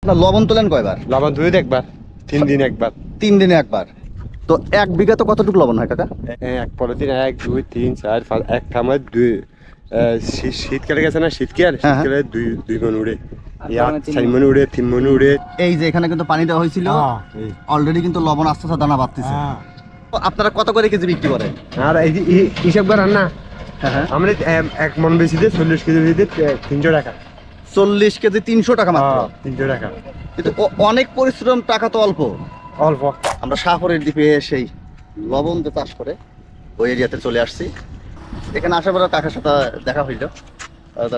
আপনার লবণ তোলেন কয়বার? লবণ তুই একবার, 3 দিন একবার। 3 দিনে একবার। তো 1 বিঘা তো কতটুকু লবণ হয় কাকা? এক পলিথিন 1 2 3 4 5 এক খামার 2 শীতকালে গেছে না, শীতকালে 2 মণ উড়ে, 4 মণ উড়ে, 3 মণ উড়ে। এই যে এখানে কিন্তু পানি দেওয়া হয়েছিল, অলরেডি কিন্তু লবণ আস্তে আস্তে দানা বাড়তেছে। আপনারা কত করে কেজি বিক্রি করেন? আর এই যে হিসাব করেন না, আমরা 1 মণ বেশি দিয়ে 40 কেজি বেশি দিয়ে 300 টাকা। 40 কেজি 300 টাকা মাত্র? 300 টাকা। কিন্তু অনেক পরিশ্রম, টাকা তো অল্প। আমরা শাহপুরের দ্বীপে সেই লবণ যে চাষ করে ওই এরিয়াতে চলে আসছি। এখানে আসার পরে কাকার সাথে দেখা হইল।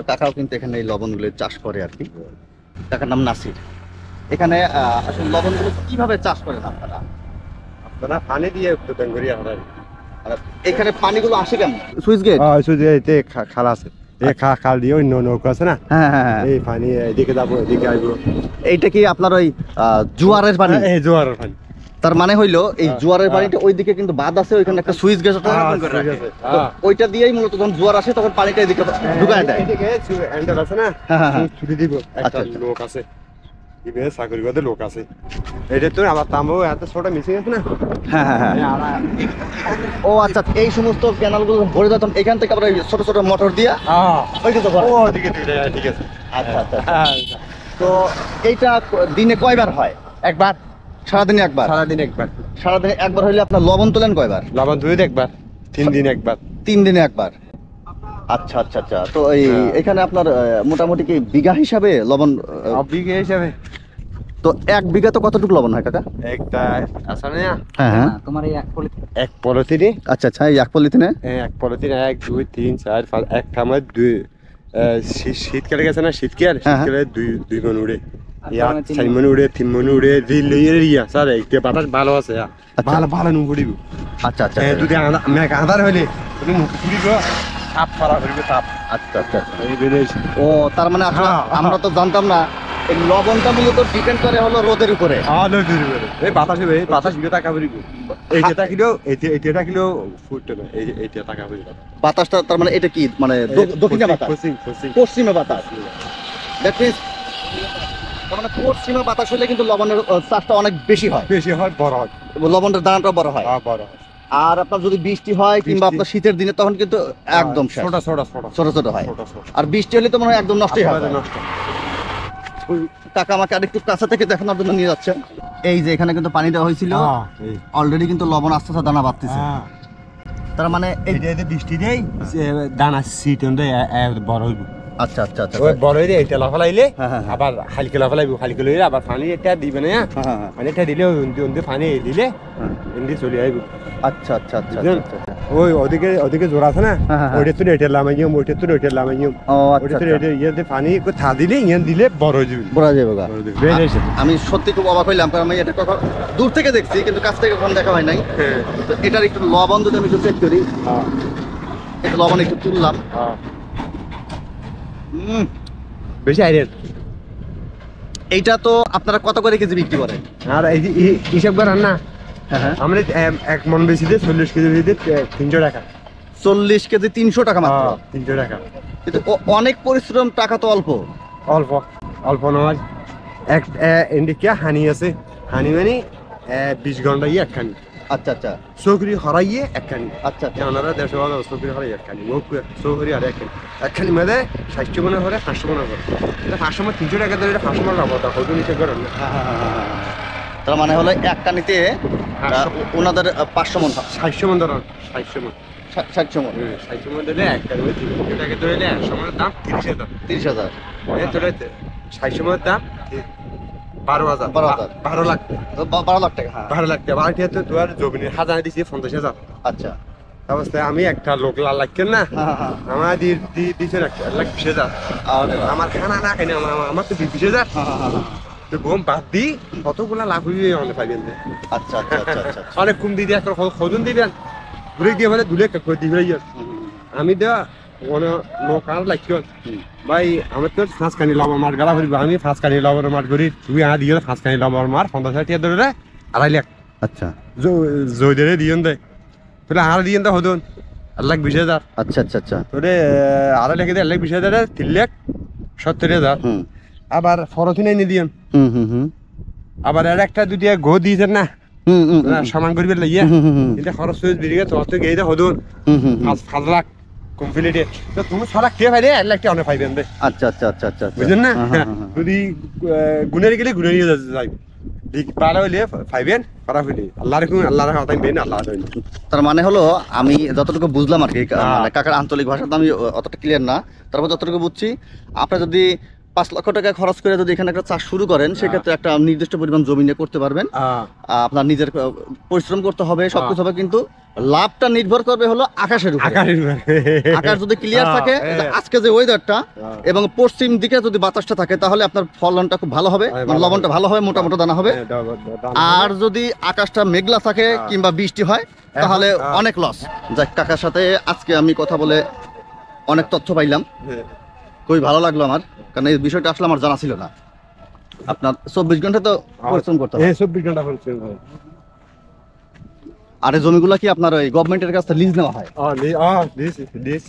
কাকাও কিন্তু এখানে এই লবণগুলো চাষ করে আর কি। কাকার নাম নাসির। এখানে আসলে লবণগুলো কিভাবে চাষ করেন আপনারা? পানি দিয়ে উৎপাদন করি আমরা। এখানে পানিগুলো আসে কেমন? Switch gate? সুইচ গেটে খাল আছে, এই খাল দিয়ে অন্য নৌকা আছে না, এই পানি এদিকে যাবো, এদিকে আসবো। এইটা কি আপনার ওই জোয়ারের পানি? এই জোয়ারের পানি। তার মানে হইলো এই জোয়ারের পানিটা ওইদিকে কিন্তু বাঁধ আছে, ওইখানে একটা সুইচ গেট আছে, ওইটা দিয়েই মূলত যখন জোয়ার আসে তখন পানিটা এদিকে ঢুকায় দেয়। এদিকে হ্যান্ডেল আছে না, ছুটি দিব, একটা লোক আছে, দিবে চাকরি করতে লোক আছে। এটা তো আবার তামো এত ছোট মিশিং আছে না। ও আচ্ছা, এই সমস্ত ক্যানালগুলো ভরে যেতাম এখান থেকে আবার ছোট ছোট মোটর দিয়া ঠিক আছে। আচ্ছা আচ্ছা। তো এইটা দিনে কয়বার হয়? একবার। সারাদিনে একবার? সারাদিনে একবার। সারাদিনে একবার হইলে আপনার লবণ তোলেন কয়বার? লবণ তুই একবার, 3 দিন একবার। 3 দিনে একবার। আচ্ছা আচ্ছা আচ্ছা। তো এই এখানে আপনার মোটামুটি কি বিঘা হিসাবে লবণ? বিঘা হিসাবে। তো 1 বিঘা তো কতটুকু লবণ হয় কাকা? একটা আছে না, তোমার এই এক পলিথিনে। আচ্ছা আচ্ছা, এই 1 পলিথিনে? 1 পলিথিনে 1 2 3 4 5 এক খামার 2 শীতকালে গেছে না, শীতকালে 2 মণ উড়ে, 4 মণ উড়ে, 3 মণ উড়ে। স্যার এইটা বাতাস ভালো আছে, ভালো ভালো নুন পড়িব। আচ্ছা আচ্ছা। যদি মেঘ আধার হইলে তুমি মুখ পুড়িব, তাপ পারা করিবে, তাপ। আচ্ছা আচ্ছা। ও তার মানে আমরা তো জানতাম না এই লবণটা মূলত ডিপেন্ড করে হলো রোদের উপরে। রোদের উপরে এই বাতাস বিয়ে টাকা পড়িব। এইটা থাকলেও এইটা থাকলেও ফুটবে না, এইটা টাকা পড়িব। বাতাসটা তার মানে এটা কি মানে দক্ষিণে বাতাস? পশ্চিমে বাতাস। দ্যাট মিন্স তার মানে পশ্চিমে বাতাস হলে কিন্তু লবণের চাষটা অনেক বেশি হয়, বড় হয়, লবণের দানাটা বড় হয়। বড় হয়। আর আপনার যদি বৃষ্টি হয় কিংবা আপনার শীতের দিনে তখন কিন্তু একদম ছোট ছোট হয়। আর বৃষ্টি হলে তো মনে হয় একদম নষ্টই হয়। টাকা আমাকে আরেকটু কাছে থেকে দেখানোর জন্য নিয়ে যাচ্ছে। এই যে এখানে কিন্তু পানি দেওয়া হয়েছিল, অলরেডি কিন্তু লবণ আস্তে আস্তে দানা বাড়তেছে। তার মানে বৃষ্টি দেই দানা শীত বড় হইব। আচ্ছা আচ্ছা আচ্ছা। ওই বড় হইলে এটা লাফালাইলে আবার হালকা লাফালাইব, হালকা লইলে আবার পানি এটা দিবে না, পানিটা দিলে পানি দিলে এমনি চলে আইব। আচ্ছা আচ্ছা আচ্ছা। ওই ওদিকে জোর আছে না, ওইটা তো এটা লামাইও, ওইটা তো এটা লামাইও। ওইটা তো এটা ইয়ে পানি থা দিলে ইয়ান দিলে বড় হয়ে যাবে, বড় হয়ে যাবে। আমি সত্যি খুব অবাক হইলাম, কারণ আমি এটা কখন দূর থেকে দেখছি কিন্তু কাছ থেকে কখন দেখা হয় নাই। তো এটার একটু লবণ যদি আমি একটু চেক করি, একটু লবণ একটু তুললাম। বেশি আইরেন। এইটা তো আপনারা কত করে কেজি বিক্রি করেন? আর এই যে হিসাব করেন না, আমরা 1 মণ বেশি দিয়ে 40 কেজি বেশি দিয়ে 300 টাকা। 40 কেজি 300 টাকা মাত্র? 300 টাকা। কিন্তু অনেক পরিশ্রম, টাকা তো অল্প। অল্প নয়। এক ইন্ডিকা হানি আছে, হানি মানে 20 ঘন্টা একখানি। আচ্ছা আচ্ছা। চৌকরি হরাইয়ে একখানি। আচ্ছা আচ্ছা। ওনারা 150 চৌকরি হরাই একখানি, চৌকরি আর একখানি মধ্যে 60 মনে হরে 500 মনে করে। 500 মনে 300 টাকা ধরে 500 মনে লাভ হয়, কত নিচে করেন না। তার মানে হলো এক কানিতে ওনাদের 500 মন, 60 মন ধরেন, 60 মন, 60 মন, 60 মন দিলে এক কানি 300 টাকা ধরে 100 মনের দাম 30,000। 30,000 এই তোরে 60 মনের দাম 12,000, 12 লাখ, 12 লাখ টাকা। 12 লাখ টাকা। 12 টাকা তো তোর জমিনের হাজার দিছি 50,000। আচ্ছা। অবস্থায় আমি একটা লোক লাগছেন না, আমার দিয়েছে 1,20,000। আমার খানা না খাই, আমার তো 20,000। গম বাদ দি কতগুলা লাভ হয়ে অনেক পাইবেন। আচ্ছা আচ্ছা আচ্ছা। অনেক কম দিদি একটা খোঁজন দিবেন, ঘুরে দিয়ে মানে দুলে দিবে। আমি দেওয়া নৌকার লাগছে ভাই, আমার তো 5 কানি লবণ মাঠ গালা করিব, আমি 5 কানি লবণ মাঠ করি, তুই দিয়ে 5 কানি লবণ মার 50,000 টাকা ধরে 2.5 লাখ। আচ্ছা। জয় ধরে দিয়ে দেয় তাহলে আর দিয়ে দে হদন 1,20,000। আচ্ছা আচ্ছা আচ্ছা। তোরে 2.5 লাখ দিয়ে 1,20,000, 3,70,000। আবার ফরথিন এনে দিয়েন হুম হুম হুম আবার আর একটা দুটি গো দিয়েছেন না হুম হুম সমান করবে লাগিয়ে এটা খরচ হয়ে বেরিয়ে তোমার তো গেয়ে হদুন হুম 5 লাখ কমপ্লিটে তো তুমি 6 লাখ টাকা পাইলে 1 লাখ টাকা অনেক পাইবেন রে আচ্ছা আচ্ছা আচ্ছা আচ্ছা বুঝলেন না হ্যাঁ, হ্যাঁ, হ্যাঁ। যদি গুণের গেলে গুণে নিয়ে যাইবে ঠিক পারা হইলে পাইবেন খারাপ হইলে আল্লাহ রাখুন আল্লাহ রাখা তাই বেন আল্লাহ রাখুন তার মানে হলো আমি যতটুকু বুঝলাম আর কি মানে কাকার আঞ্চলিক ভাষাতে আমি অতটা ক্লিয়ার না, তারপর যতটুকু বুঝছি আপনি যদি 5 লক্ষ টাকা খরচ করে যদি এখানে একটা চাষ শুরু করেন সেক্ষেত্রে একটা নির্দিষ্ট পরিমাণ জমি নিয়ে করতে পারবেন। আপনার নিজের পরিশ্রম করতে হবে, সবকিছু হবে, কিন্তু লাভটা নির্ভর করবে হলো আকাশের উপর। আকাশ যদি ক্লিয়ার থাকে, আজকে যে ওয়েদারটা এবং পশ্চিম দিকে যদি বাতাসটা থাকে তাহলে আপনার ফলনটা খুব ভালো হবে, মানে লবণটা ভালো হবে, মোটা মোটা দানা হবে। আর যদি আকাশটা মেঘলা থাকে কিংবা বৃষ্টি হয় তাহলে অনেক লস। যাক, কাকার সাথে আজকে আমি কথা বলে অনেক তথ্য পাইলাম, খুবই ভালো লাগলো আমার, কারণ এই বিষয়টা আসলে আমার জানা ছিল না। আপনার 24 ঘন্টা তো পরিশ্রম করতে হবে। 24 ঘন্টা পরিশ্রম হয়। আর এই জমিগুলো কি আপনার ওই গভর্নমেন্টের কাছ থেকে লিজ নেওয়া হয়? Lease lease.